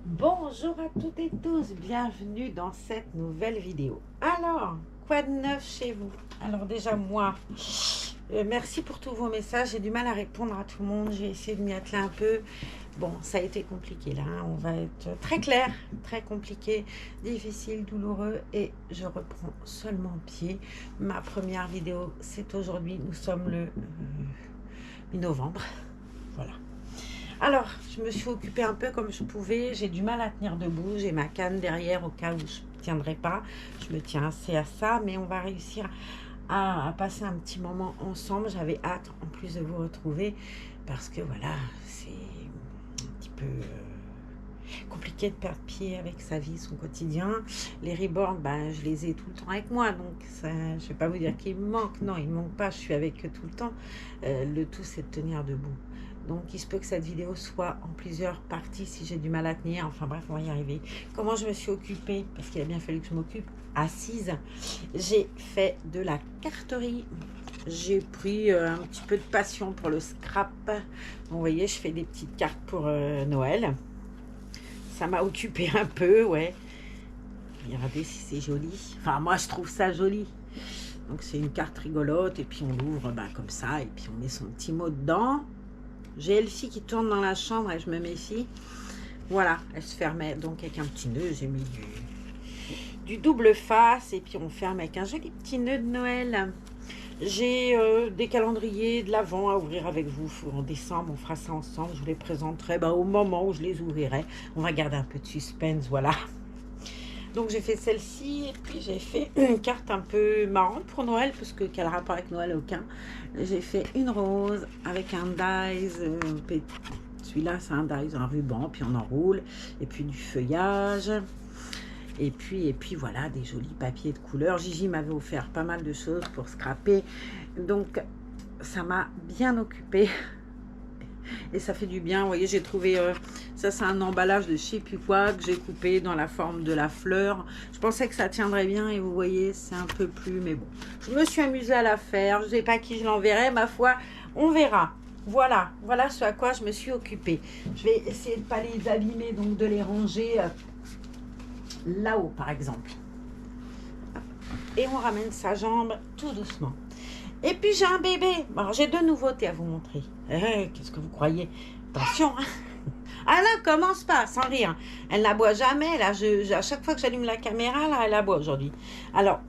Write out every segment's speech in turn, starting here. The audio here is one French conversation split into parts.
Bonjour à toutes et tous, bienvenue dans cette nouvelle vidéo. Alors, quoi de neuf chez vous? Alors déjà moi, merci pour tous vos messages, j'ai du mal à répondre à tout le monde, j'ai essayé de m'y atteler un peu. Bon, ça a été compliqué là, hein. On va être très clair, très compliqué, difficile, douloureux et je reprends seulement pied. Ma première vidéo, c'est aujourd'hui, nous sommes le 8 novembre, voilà. Alors, je me suis occupée un peu comme je pouvais. J'ai du mal à tenir debout. J'ai ma canne derrière au cas où je ne tiendrai pas. Je me tiens assez à ça, mais on va réussir à passer un petit moment ensemble. J'avais hâte en plus de vous retrouver parce que voilà, c'est un petit peu compliqué de perdre pied avec sa vie, son quotidien. Les reborn, ben, je les ai tout le temps avec moi, donc ça, je ne vais pas vous dire qu'ils me manquent. Non, ils ne me manquent pas, je suis avec eux tout le temps. Le tout, c'est de tenir debout. Donc, il se peut que cette vidéo soit en plusieurs parties si j'ai du mal à tenir. Enfin bref, on va y arriver. Comment je me suis occupée, parce qu'il a bien fallu que je m'occupe, assise. J'ai fait de la carterie. J'ai pris un petit peu de passion pour le scrap. Donc, vous voyez, je fais des petites cartes pour Noël. Ça m'a occupé un peu, ouais. Regardez si c'est joli. Enfin, moi, je trouve ça joli. Donc, c'est une carte rigolote. Et puis, on l'ouvre comme ça. Et puis, on met son petit mot dedans. J'ai Elfie qui tourne dans la chambre et je me méfie. Voilà, elle se fermait donc avec un petit nœud. J'ai mis du double face et puis on ferme avec un joli petit nœud de Noël. J'ai des calendriers de l'Avent à ouvrir avec vous en décembre. On fera ça ensemble. Je vous les présenterai au moment où je les ouvrirai. On va garder un peu de suspense, voilà. Donc j'ai fait celle-ci et puis j'ai fait une carte un peu marrante pour Noël parce que quel rapport avec Noël? Aucun. J'ai fait une rose avec un dies, celui-là c'est un dies, un ruban, puis on enroule et puis du feuillage et puis voilà, des jolis papiers de couleur. Gigi m'avait offert pas mal de choses pour scraper, donc ça m'a bien occupée. Et ça fait du bien. Vous voyez, j'ai trouvé ça, c'est un emballage de je sais plus quoi que j'ai coupé dans la forme de la fleur. Je pensais que ça tiendrait bien et vous voyez, c'est un peu plus, mais bon, je me suis amusée à la faire. Je ne sais pas à qui je l'enverrai, ma foi, on verra. Voilà ce à quoi je me suis occupée. Je vais essayer de ne pas les abîmer, donc de les ranger là-haut par exemple. Et on ramène sa jambe tout doucement. Et puis j'ai un bébé. Alors j'ai deux nouveautés à vous montrer. Qu'est-ce que vous croyez? Attention, hein. Ah là, commence pas, sans rire. Elle n'aboie jamais. Là, à chaque fois que j'allume la caméra, là, elle aboie aujourd'hui. Alors,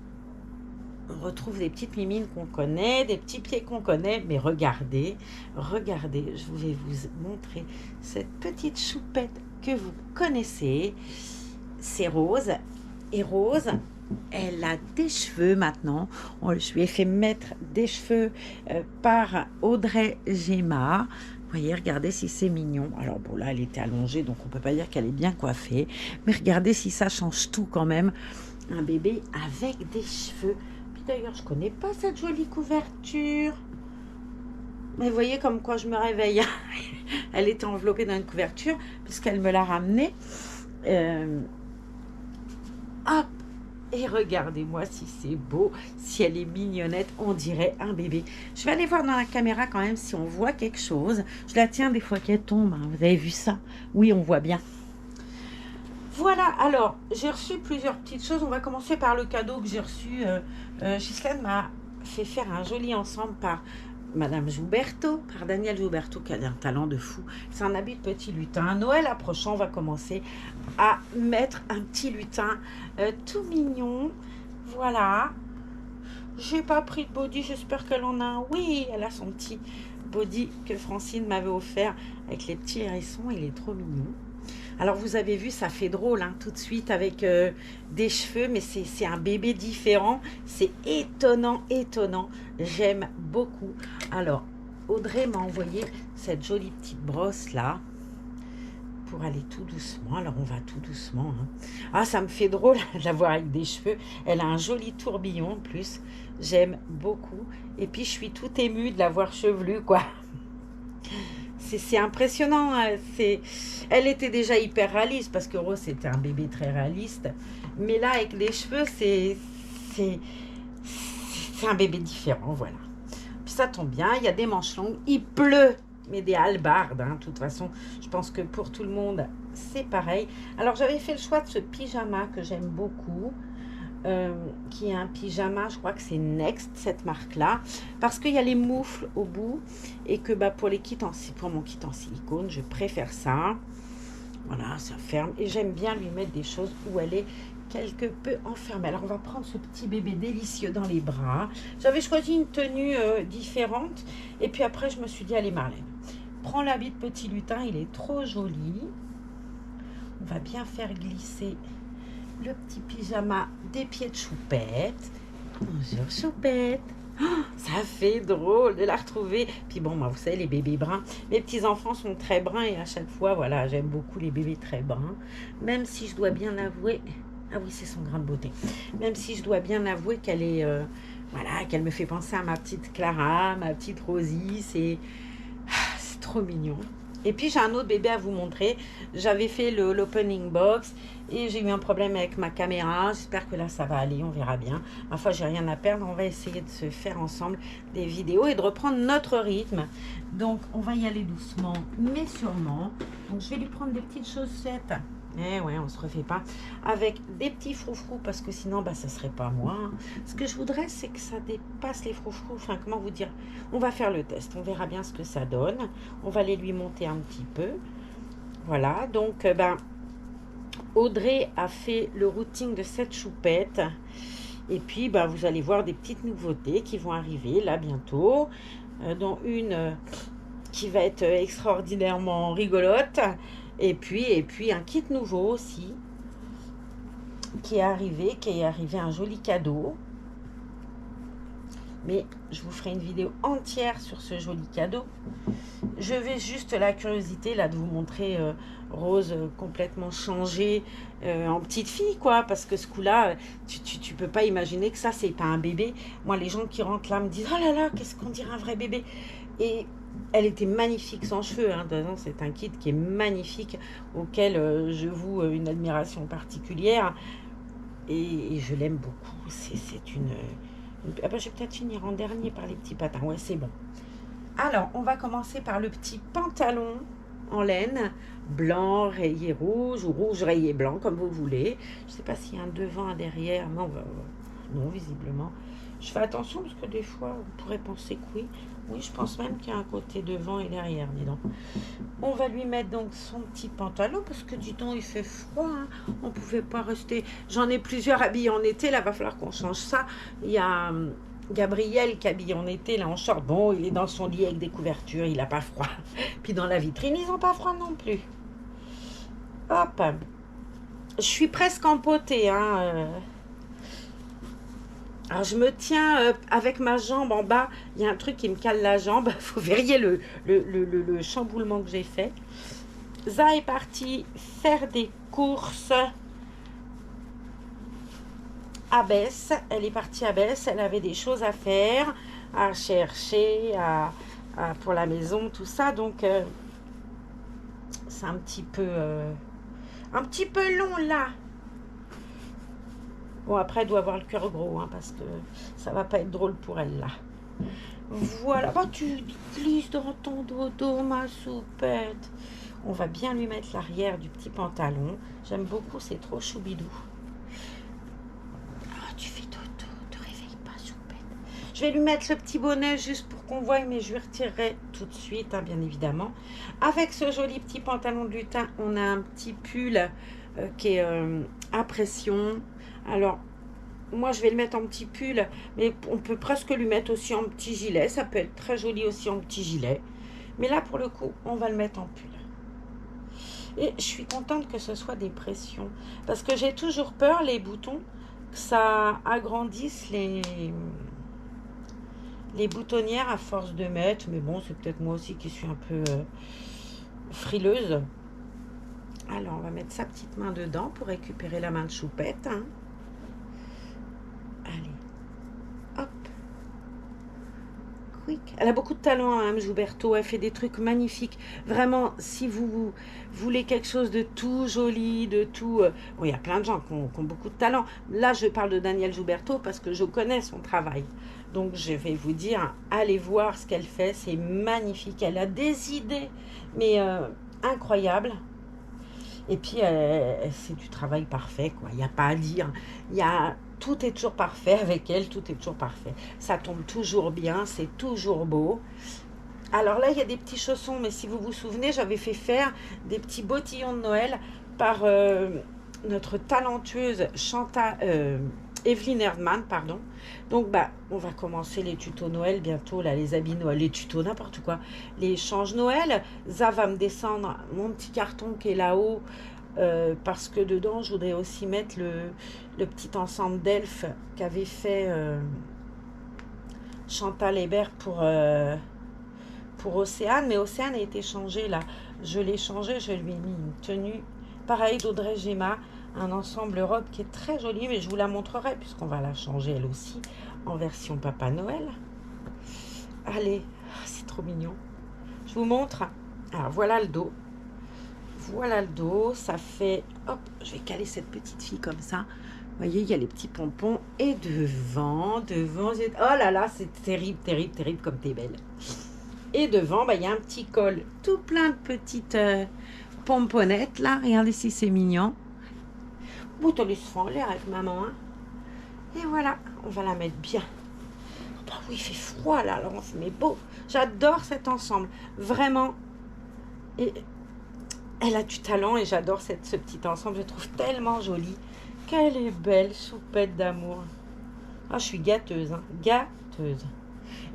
on retrouve des petites mimines qu'on connaît, des petits pieds qu'on connaît. Mais regardez, je vais vous montrer cette petite choupette que vous connaissez. C'est Rose. Et Rose, elle a des cheveux maintenant. Je lui ai fait mettre des cheveux par Audrey Gemma. Vous voyez, regardez si c'est mignon. Alors bon, là, elle était allongée, donc on ne peut pas dire qu'elle est bien coiffée. Mais regardez si ça change tout quand même. Un bébé avec des cheveux. Puis d'ailleurs, je ne connais pas cette jolie couverture. Mais vous voyez comme quoi je me réveille. Elle était enveloppée dans une couverture, puisqu'elle me l'a ramenée. Hop! Et regardez-moi si c'est beau, si elle est mignonnette, on dirait un bébé. Je vais aller voir dans la caméra quand même si on voit quelque chose. Je la tiens des fois qu'elle tombe, hein. Vous avez vu ça? Oui, on voit bien. Voilà, alors, j'ai reçu plusieurs petites choses. On va commencer par le cadeau que j'ai reçu. Ghislaine m'a fait faire un joli ensemble par Madame Jouberto, par Daniel Jouberto, qui a un talent de fou. C'est un habit de petit lutin. Noël approchant, on va commencer à mettre un petit lutin tout mignon. Voilà. J'ai pas pris de body, j'espère qu'elle en a un. Oui, elle a son petit body que Francine m'avait offert avec les petits hérissons. Il est trop mignon. Alors vous avez vu, ça fait drôle hein, tout de suite avec des cheveux, mais c'est un bébé différent. C'est étonnant. J'aime beaucoup. Alors, Audrey m'a envoyé cette jolie petite brosse là pour aller tout doucement. Alors on va tout doucement. Hein. Ah, ça me fait drôle de la voir avec des cheveux. Elle a un joli tourbillon en plus. J'aime beaucoup. Et puis je suis toute émue de la voir chevelue quoi. C'est impressionnant. Elle était déjà hyper réaliste parce que Rose c'était un bébé très réaliste. Mais là avec les cheveux c'est un bébé différent, voilà. Puis ça tombe bien, il y a des manches longues, il pleut, mais des hallebardes, hein. De toute façon, je pense que pour tout le monde, c'est pareil. Alors, j'avais fait le choix de ce pyjama que j'aime beaucoup, qui est un pyjama, je crois que c'est Next, cette marque-là, parce qu'il y a les moufles au bout, et que pour mon kit en silicone, je préfère ça. Voilà, ça ferme, et j'aime bien lui mettre des choses où elle est quelque peu enfermée. Alors, on va prendre ce petit bébé délicieux dans les bras. J'avais choisi une tenue différente, et puis après, je me suis dit, allez Marlène, prends l'habit de petit lutin, il est trop joli. On va bien faire glisser le petit pyjama des pieds de Choupette. Bonjour Choupette. Oh, ça fait drôle de la retrouver. Puis bon, moi, vous savez, les bébés bruns, mes petits-enfants sont très bruns et à chaque fois, voilà, j'aime beaucoup les bébés très bruns. Même si je dois bien avouer... Ah oui, c'est son grain de beauté. Même si je dois bien avouer qu'elle est... voilà, qu'elle me fait penser à ma petite Clara, ma petite Rosie. C'est trop mignon. Et puis, j'ai un autre bébé à vous montrer. J'avais fait l'opening box et j'ai eu un problème avec ma caméra. J'espère que là, ça va aller. On verra bien. Ma foi, j'ai rien à perdre. On va essayer de se faire ensemble des vidéos et de reprendre notre rythme. Donc, on va y aller doucement, mais sûrement. Donc, je vais lui prendre des petites chaussettes. Eh ouais, on se refait pas. Avec des petits froufrous, parce que sinon, ça serait pas moi. Ce que je voudrais, c'est que ça dépasse les froufrous. Enfin, comment vous dire? On va faire le test. On verra bien ce que ça donne. On va les lui monter un petit peu. Voilà. Donc, Audrey a fait le routing de cette Choupette. Et puis, vous allez voir des petites nouveautés qui vont arriver là bientôt. Dont une qui va être extraordinairement rigolote. Et puis un kit nouveau aussi qui est arrivé un joli cadeau. Mais je vous ferai une vidéo entière sur ce joli cadeau. Je vais juste la curiosité là de vous montrer Rose complètement changée en petite fille, quoi. Parce que ce coup-là, tu peux pas imaginer que ça, c'est pas un bébé. Moi, les gens qui rentrent là me disent « Oh là là, qu'est-ce qu'on dirait un vrai bébé ?» Et elle était magnifique sans cheveux. Hein. C'est un kit qui est magnifique, auquel je voue une admiration particulière. Et je l'aime beaucoup. C'est une... Ah je vais peut-être finir en dernier par les petits patins. Ouais, c'est bon. Alors, on va commencer par le petit pantalon en laine, blanc, rayé rouge, ou rouge, rayé blanc, comme vous voulez. Je ne sais pas s'il y a un devant, un derrière. Non, non, visiblement. Je fais attention parce que des fois, on pourrait penser que oui. Oui, je pense même qu'il y a un côté devant et derrière, dis donc. On va lui mettre donc son petit pantalon parce que, dis donc, il fait froid. Hein. On ne pouvait pas rester... J'en ai plusieurs habillés en été. Là, il va falloir qu'on change ça. Il y a Gabriel qui habille en été, là, en short. Bon, il est dans son lit avec des couvertures. Il n'a pas froid. Puis dans la vitrine, ils n'ont pas froid non plus. Hop. Je suis presque empotée, hein. Alors, je me tiens avec ma jambe en bas. Il y a un truc qui me cale la jambe. Vous verriez le chamboulement que j'ai fait. Za est partie faire des courses à Besse. Elle est partie à Besse. Elle avait des choses à faire, à chercher, pour la maison, tout ça. Donc, c'est un petit peu long là. Bon, après, elle doit avoir le cœur gros, hein, parce que ça va pas être drôle pour elle, là. Voilà. Tu glisses dans ton dodo, ma soupette. On va bien lui mettre l'arrière du petit pantalon. J'aime beaucoup, c'est trop choubidou. Oh, tu fais dodo, te réveille pas, soupette. Je vais lui mettre le petit bonnet juste pour qu'on voie, mais je lui retirerai tout de suite, hein, bien évidemment. Avec ce joli petit pantalon de lutin, on a un petit pull qui est à pression. Alors, moi, je vais le mettre en petit pull, mais on peut presque lui mettre aussi en petit gilet. Ça peut être très joli aussi en petit gilet. Mais là, pour le coup, on va le mettre en pull. Et je suis contente que ce soit des pressions. Parce que j'ai toujours peur, les boutons, que ça agrandisse les boutonnières à force de mettre. Mais bon, c'est peut-être moi aussi qui suis un peu frileuse. Alors, on va mettre sa petite main dedans pour récupérer la main de Choupette, hein. Allez, hop. Quick. Elle a beaucoup de talent, hein, Jouberto. Elle fait des trucs magnifiques. Vraiment, si vous voulez quelque chose de tout joli, de tout... Bon, il y a plein de gens qui ont beaucoup de talent. Là, je parle de Daniel Jouberto parce que je connais son travail. Donc, je vais vous dire, allez voir ce qu'elle fait. C'est magnifique. Elle a des idées, mais incroyables. Et puis, c'est du travail parfait, quoi. Il n'y a pas à dire. Tout est toujours parfait avec elle. Tout est toujours parfait. Ça tombe toujours bien. C'est toujours beau. Alors là, il y a des petits chaussons. Mais si vous vous souvenez, j'avais fait faire des petits bottillons de Noël par notre talentueuse Evelyne Erdmann, pardon. Donc, on va commencer les tutos Noël bientôt, là, les habits Noël, les tutos, n'importe quoi. Les changes Noël. Ça va me descendre mon petit carton qui est là-haut, parce que dedans, je voudrais aussi mettre le petit ensemble d'elfes qu'avait fait Chantal Hébert pour Océane. Mais Océane a été changée, là. Je l'ai changé, je lui ai mis une tenue. Pareil d'Audrey Gemma. Un ensemble robe qui est très joli, mais je vous la montrerai puisqu'on va la changer elle aussi en version Papa Noël. Allez, c'est trop mignon. Je vous montre. Alors voilà le dos. Voilà le dos. Ça fait... Hop, je vais caler cette petite fille comme ça. Vous voyez, il y a les petits pompons. Et devant, oh là là, c'est terrible, terrible, terrible comme t'es belle. Et devant, il y a un petit col tout plein de petites pomponnettes là. Regardez si c'est mignon. Vous te laisse faire en l'air avec maman. Hein. Et voilà, on va la mettre bien. Oh oui, il fait froid là, alors on se met beau. J'adore cet ensemble, vraiment. Et elle a du talent et j'adore ce petit ensemble. Je le trouve tellement joli. Qu'elle est belle, choupette d'amour. Ah, je suis gâteuse, hein, gâteuse.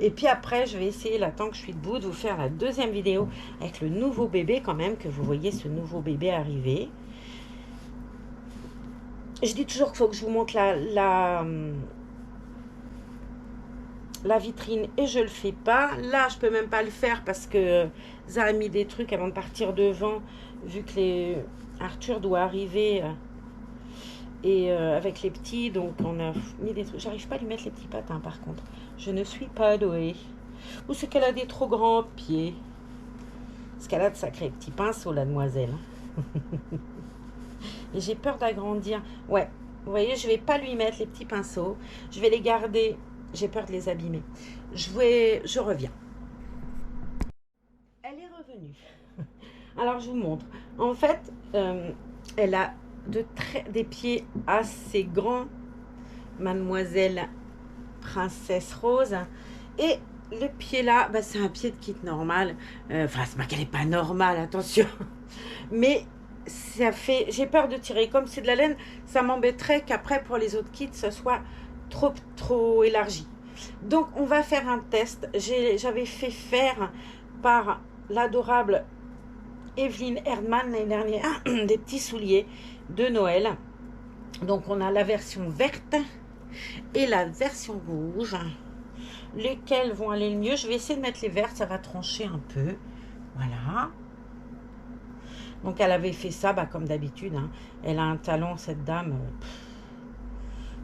Et puis après, je vais essayer, là, tant que je suis debout, de vous faire la deuxième vidéo avec le nouveau bébé quand même, que vous voyez ce nouveau bébé arriver. Je dis toujours qu'il faut que je vous montre la vitrine et je le fais pas. Là, je peux même pas le faire parce que ça a mis des trucs avant de partir devant, vu que Arthur doit arriver et avec les petits, donc on a mis des trucs. J'arrive pas à lui mettre les petits patins par contre. Je ne suis pas douée. Ou c'est qu'elle a des trop grands pieds. Parce qu'elle a de sacrés petits pinceaux, la demoiselle. Et j'ai peur d'agrandir. Ouais, vous voyez, je vais pas lui mettre les petits pinceaux. Je vais les garder. J'ai peur de les abîmer. Je reviens. Elle est revenue. Alors, je vous montre. En fait, elle a des pieds assez grands. Mademoiselle Princesse Rose. Et le pied là, c'est un pied de kit normal. Enfin, c'est pas qu'elle n'est pas normale, attention. Mais... ça fait, j'ai peur de tirer, comme c'est de la laine, ça m'embêterait qu'après pour les autres kits ce soit trop élargi. Donc on va faire un test. J'avais fait faire par l'adorable Evelyne Erdmann l'année dernière des petits souliers de Noël. Donc on a la version verte et la version rouge, lesquelles vont aller le mieux. Je vais essayer de mettre les vertes, ça va trancher un peu, voilà. Donc, elle avait fait ça, comme d'habitude. Hein. Elle a un talent, cette dame.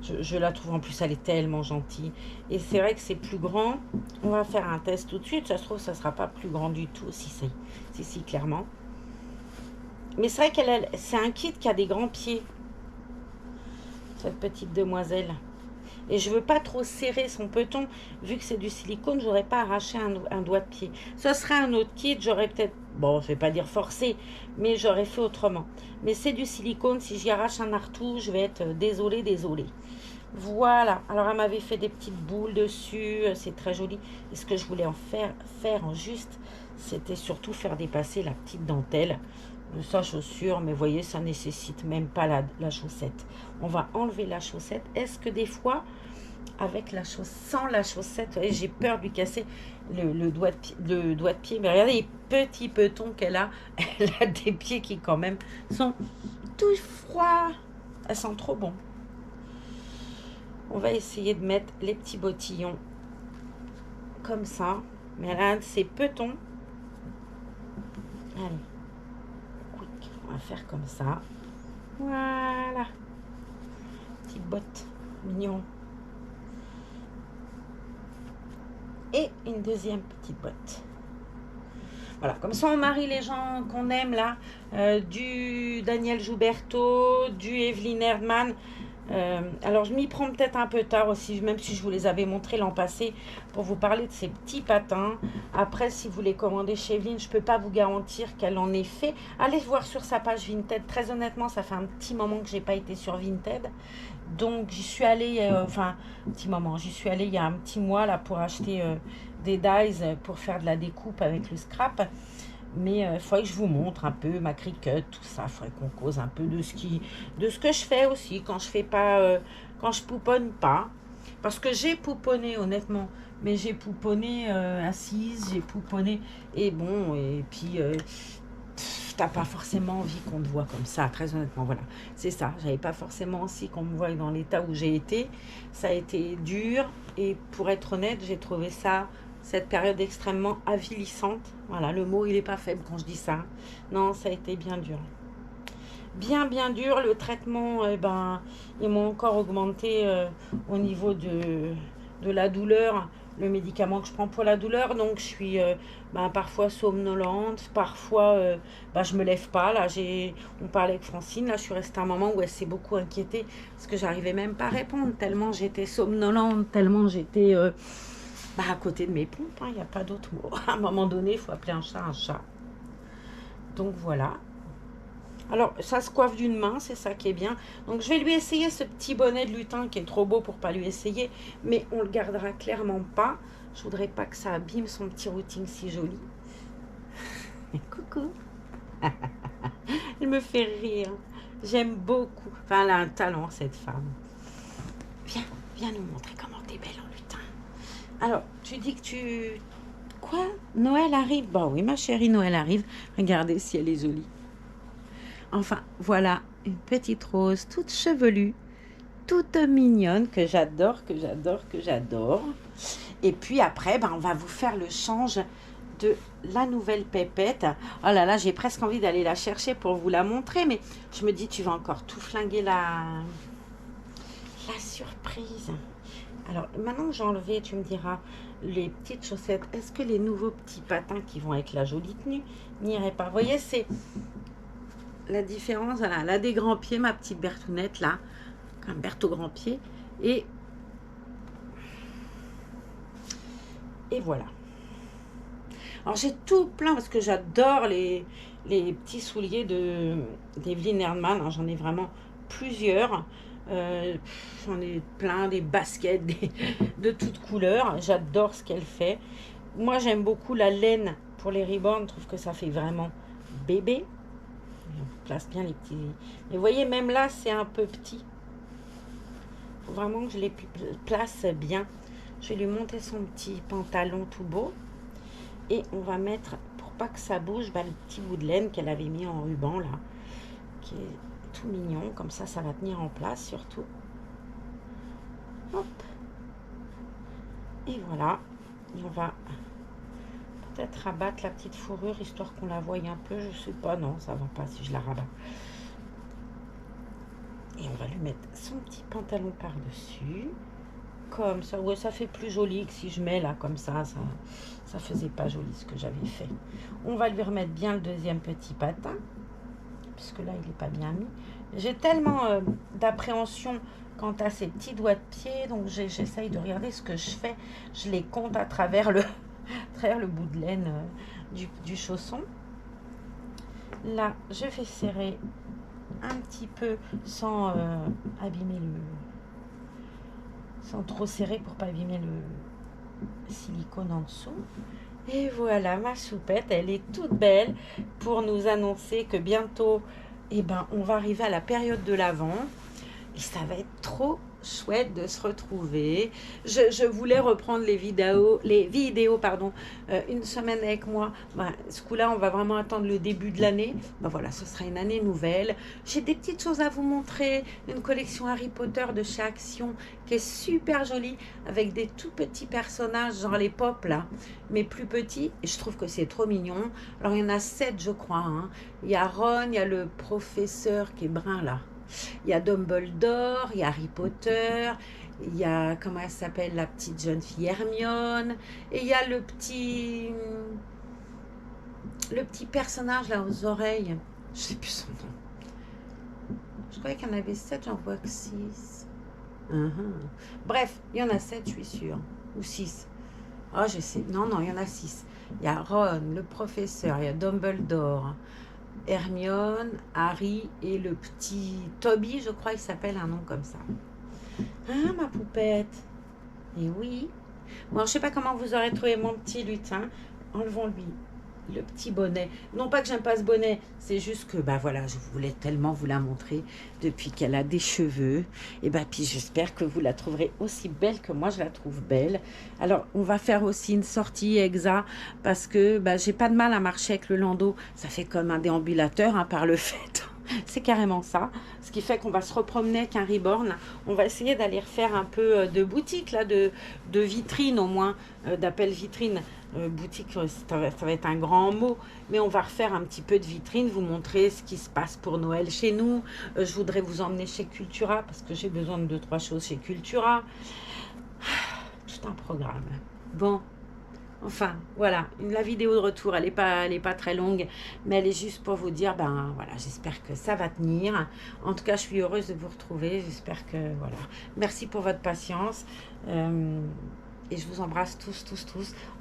Je la trouve, en plus, elle est tellement gentille. Et c'est vrai que c'est plus grand. On va faire un test tout de suite. Ça se trouve, ça ne sera pas plus grand du tout. Si, clairement. Mais c'est vrai qu'elle c'est un kit qui a des grands pieds. Cette petite demoiselle. Et je veux pas trop serrer son peton. Vu que c'est du silicone, j'aurais pas arraché un doigt de pied. Ce serait un autre kit, j'aurais peut-être... Bon, je vais pas dire forcé, mais j'aurais fait autrement. Mais c'est du silicone, si j'y arrache un artou, je vais être désolée. Voilà. Alors, elle m'avait fait des petites boules dessus. C'est très joli. Et ce que je voulais en faire en juste, c'était surtout faire dépasser la petite dentelle de sa chaussure. Mais vous voyez, ça nécessite même pas la chaussette. On va enlever la chaussette. Est-ce que des fois, avec sans la chaussette, j'ai peur de lui casser le doigt de pied. Mais regardez les petits petons qu'elle a. Elle a des pieds qui quand même sont tout froids. Elles sont trop bon. On va essayer de mettre les petits bottillons comme ça. Mais elle a un de ces petons. Allez. Quick. On va faire comme ça. Voilà. Petite botte. Mignon. Et une deuxième petite botte. Voilà, comme ça on marie les gens qu'on aime là, du Daniel Jouberto, du Evelyne Erdmann. Alors, je m'y prends peut-être un peu tard aussi, même si je vous les avais montrés l'an passé, pour vous parler de ces petits patins. Après, si vous les commandez chez Evelyne, je ne peux pas vous garantir qu'elle en ait fait. Allez voir sur sa page Vinted. Très honnêtement, ça fait un petit moment que je n'ai pas été sur Vinted. Donc, j'y suis allée, enfin, un petit moment, j'y suis allée il y a un petit mois là pour acheter des dies pour faire de la découpe avec le scrap. Mais il faudrait que je vous montre un peu ma cricut, tout ça. Il faudrait qu'on cause un peu de ce que je fais aussi quand je fais pas, quand je pouponne pas. Parce que j'ai pouponné honnêtement, mais j'ai pouponné assise, j'ai pouponné et bon et puis t'as pas forcément envie qu'on te voit comme ça. Très honnêtement, voilà, c'est ça. J'avais pas forcément envie qu'on me voie dans l'état où j'ai été. Ça a été dur et pour être honnête, j'ai trouvé ça cette période extrêmement avilissante. Voilà, le mot, il n'est pas faible quand je dis ça. Non, ça a été bien dur. Bien dur. Le traitement, eh ben, ils m'ont encore augmenté au niveau de la douleur, le médicament que je prends pour la douleur. Donc, je suis parfois somnolente, parfois je me lève pas. Là, on parlait avec Francine, là, je suis restée un moment où elle s'est beaucoup inquiétée parce que j'arrivais même pas à répondre, tellement j'étais somnolente, tellement j'étais à côté de mes pompes, il n'y a pas d'autre mot. À un moment donné, il faut appeler un chat un chat. Donc voilà. Alors, ça se coiffe d'une main, c'est ça qui est bien. Donc, je vais lui essayer ce petit bonnet de lutin qui est trop beau pour pas lui essayer. Mais on le gardera clairement pas. Je voudrais pas que ça abîme son petit routing si joli. Coucou. Elle me fait rire. J'aime beaucoup. Enfin, elle a un talent, cette femme. Viens nous montrer comment t'es belle en lutin. Alors, tu dis que tu... Quoi? Noël arrive? Bah oui, ma chérie, Noël arrive. Regardez si elle est jolie. Enfin, voilà, une petite rose toute chevelue, toute mignonne, que j'adore. Et puis après, on va vous faire le change de la nouvelle pépette. Oh là là, j'ai presque envie d'aller la chercher pour vous la montrer, mais je me dis, tu vas encore tout flinguer la surprise. Alors, maintenant que j'ai enlevé, tu me diras, les petites chaussettes, est-ce que les nouveaux petits patins qui vont avec la jolie tenue n'iraient pas? Vous voyez, c'est la différence. Voilà, elle a des grands pieds, ma petite Bertounette, là. Un Berthaud grand pied. Et voilà. Alors, j'ai tout plein, parce que j'adore les petits souliers d'Evelyne Hermann. J'en ai vraiment plusieurs. J'en ai plein, des baskets de toutes couleurs. J'adore ce qu'elle fait. Moi, j'aime beaucoup la laine pour les ribbons. Je trouve que ça fait vraiment bébé. On place bien les petits. Mais vous voyez, même là, c'est un peu petit. Il faut vraiment que je les place bien. Je vais lui monter son petit pantalon tout beau. Et on va mettre, pour pas que ça bouge, le petit bout de laine qu'elle avait mis en ruban, là. Qui est tout mignon. Comme ça, ça va tenir en place, surtout. Hop. Et voilà. Et on va peut-être rabattre la petite fourrure, histoire qu'on la voie un peu. Je sais pas, non, ça va pas si je la rabats. Et on va lui mettre son petit pantalon par-dessus. Comme ça. Ouais, ça fait plus joli que si je mets là, comme ça. Ça faisait pas joli ce que j'avais fait. On va lui remettre bien le deuxième petit patin. Puisque là, il n'est pas bien mis. J'ai tellement d'appréhension quant à ces petits doigts de pied. Donc, j'essaye de regarder ce que je fais. Je les compte à travers le bout de laine du chausson. Là, je vais serrer un petit peu sans abîmer sans trop serrer pour pas abîmer le silicone en dessous. Et voilà, ma choupette, elle est toute belle pour nous annoncer que bientôt, on va arriver à la période de l'Avent. Et ça va être trop chouette de se retrouver. Je voulais reprendre les vidéos une semaine avec moi. Ce coup-là, on va vraiment attendre le début de l'année. Voilà, ce sera une année nouvelle. J'ai des petites choses à vous montrer. Une collection Harry Potter de chez Action qui est super jolie avec des tout petits personnages, genre les pop là, mais plus petits. Et je trouve que c'est trop mignon. Alors, il y en a 7, je crois. Il y a Ron, il y a le professeur qui est brun là. Il y a Dumbledore, il y a Harry Potter, il y a, comment elle s'appelle, la petite jeune fille Hermione, et il y a le petit personnage là aux oreilles, je sais plus son nom, Je croyais qu'il y en avait 7, j'en vois que 6. Bref, il y en a 7, je suis sûre. Ou 6. Oh, je sais. Non, non, il y en a 6. Il y a Ron, le professeur, il y a Dumbledore, Hermione, Harry et le petit Toby, je crois qu'il s'appelle un nom comme ça. Ah, ma poupette. Et oui. Bon, je ne sais pas comment vous aurez trouvé mon petit lutin. Enlevons-lui le petit bonnet. Non pas que j'aime pas ce bonnet, c'est juste que, bah voilà, je voulais tellement vous la montrer depuis qu'elle a des cheveux. Et bah, puis j'espère que vous la trouverez aussi belle que moi, je la trouve belle. Alors, on va faire aussi une sortie exa parce que bah, j'ai pas de mal à marcher avec le landau. Ça fait comme un déambulateur, hein, par le fait. C'est carrément ça. Ce qui fait qu'on va se repromener avec un Reborn. On va essayer d'aller refaire un peu de boutique, là, de vitrine au moins, d'appel vitrine. Boutique, ça va être un grand mot, mais on va refaire un petit peu de vitrine, vous montrer ce qui se passe pour Noël chez nous. Je voudrais vous emmener chez Cultura, parce que j'ai besoin de 2-3 choses chez Cultura. Tout un programme. Bon. Enfin, voilà, la vidéo de retour, elle est pas très longue, mais elle est juste pour vous dire, ben voilà, j'espère que ça va tenir. En tout cas, je suis heureuse de vous retrouver, j'espère que, voilà. Merci pour votre patience, et je vous embrasse tous.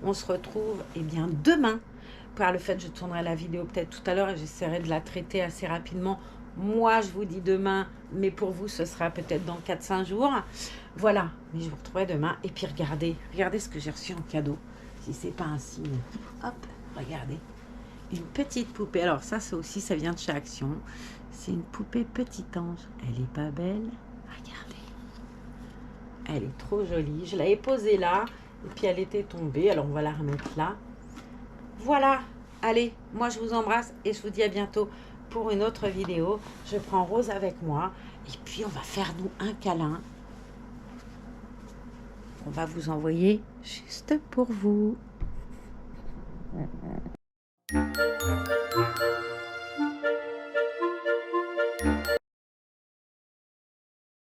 On se retrouve, eh bien, demain. Par le fait, je tournerai la vidéo peut-être tout à l'heure et j'essaierai de la traiter assez rapidement. Moi, je vous dis demain, mais pour vous, ce sera peut-être dans 4-5 jours. Voilà, mais je vous retrouverai demain. Et puis, regardez ce que j'ai reçu en cadeau. Si c'est pas un signe. Hop, regardez. Une petite poupée. Alors ça aussi, ça vient de chez Action. C'est une poupée petit ange. Elle est pas belle? Regardez. Elle est trop jolie. Je l'avais posée là. Et puis elle était tombée. Alors on va la remettre là. Voilà. Allez, moi je vous embrasse. Et je vous dis à bientôt pour une autre vidéo. Je prends Rose avec moi. Et puis on va faire nous un câlin. On va vous envoyer juste pour vous.